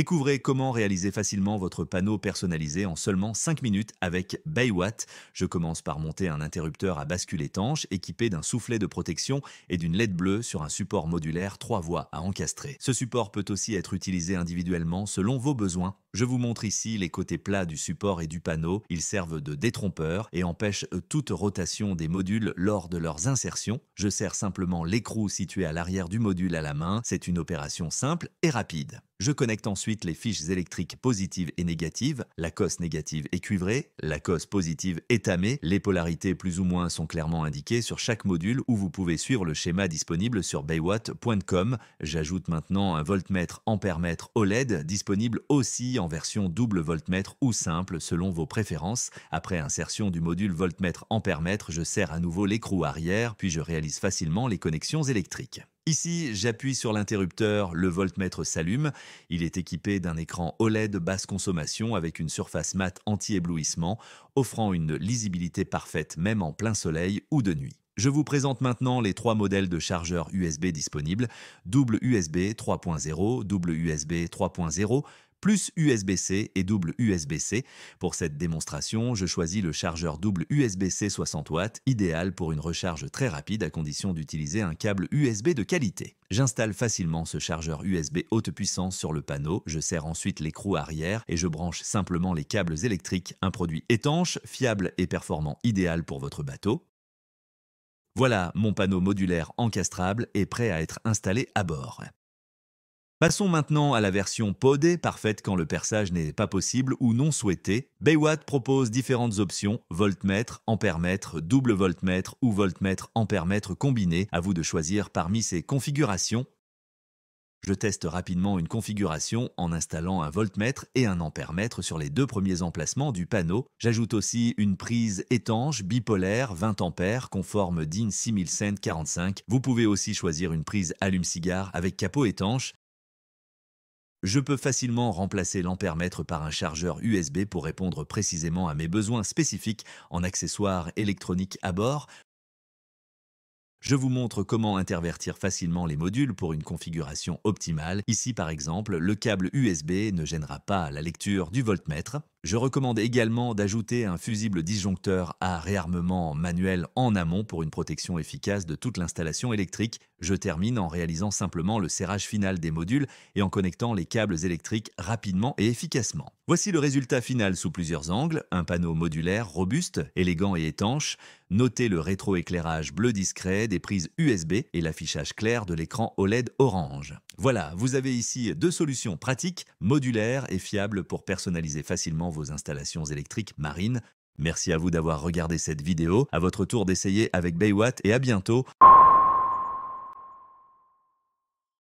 Découvrez comment réaliser facilement votre panneau personnalisé en seulement 5 minutes avec Baywatt. Je commence par monter un interrupteur à bascule étanche équipé d'un soufflet de protection et d'une LED bleue sur un support modulaire 3 voies à encastrer. Ce support peut aussi être utilisé individuellement selon vos besoins. Je vous montre ici les côtés plats du support et du panneau. Ils servent de détrompeur et empêchent toute rotation des modules lors de leurs insertions. Je serre simplement l'écrou situé à l'arrière du module à la main. C'est une opération simple et rapide. Je connecte ensuite les fiches électriques positives et négatives. La cosse négative est cuivrée, la cosse positive est tamée. Les polarités plus ou moins sont clairement indiquées sur chaque module où vous pouvez suivre le schéma disponible sur baywatt.com. J'ajoute maintenant un voltmètre ampèremètre OLED disponible aussi en version double voltmètre ou simple selon vos préférences. Après insertion du module voltmètre ampèremètre, je serre à nouveau l'écrou arrière puis je réalise facilement les connexions électriques. Ici, j'appuie sur l'interrupteur, le voltmètre s'allume. Il est équipé d'un écran OLED basse consommation avec une surface mate anti-éblouissement, offrant une lisibilité parfaite même en plein soleil ou de nuit. Je vous présente maintenant les 3 modèles de chargeurs USB disponibles, double USB 3.0, double USB 3.0, plus USB-C et double USB-C. Pour cette démonstration, je choisis le chargeur double USB-C 60 watts, idéal pour une recharge très rapide à condition d'utiliser un câble USB de qualité. J'installe facilement ce chargeur USB haute puissance sur le panneau, je serre ensuite l'écrou arrière et je branche simplement les câbles électriques, un produit étanche, fiable et performant idéal pour votre bateau. Voilà, mon panneau modulaire encastrable est prêt à être installé à bord. Passons maintenant à la version podée, parfaite quand le perçage n'est pas possible ou non souhaité. Baywatt propose différentes options, voltmètre, ampèremètre, double voltmètre ou voltmètre ampèremètre combiné. À vous de choisir parmi ces configurations. Je teste rapidement une configuration en installant un voltmètre et un ampèremètre sur les 2 premiers emplacements du panneau. J'ajoute aussi une prise étanche bipolaire 20 ampères conforme DIN 6145. Vous pouvez aussi choisir une prise allume-cigare avec capot étanche. Je peux facilement remplacer l'ampèremètre par un chargeur USB pour répondre précisément à mes besoins spécifiques en accessoires électroniques à bord. Je vous montre comment intervertir facilement les modules pour une configuration optimale. Ici par exemple, le câble USB ne gênera pas la lecture du voltmètre. Je recommande également d'ajouter un fusible disjoncteur à réarmement manuel en amont pour une protection efficace de toute l'installation électrique. Je termine en réalisant simplement le serrage final des modules et en connectant les câbles électriques rapidement et efficacement. Voici le résultat final sous plusieurs angles, un panneau modulaire robuste, élégant et étanche. Notez le rétroéclairage bleu discret des prises USB et l'affichage clair de l'écran OLED orange. Voilà, vous avez ici 2 solutions pratiques, modulaires et fiables pour personnaliser facilement vos installations électriques marines. Merci à vous d'avoir regardé cette vidéo. À votre tour d'essayer avec Baywatt et à bientôt.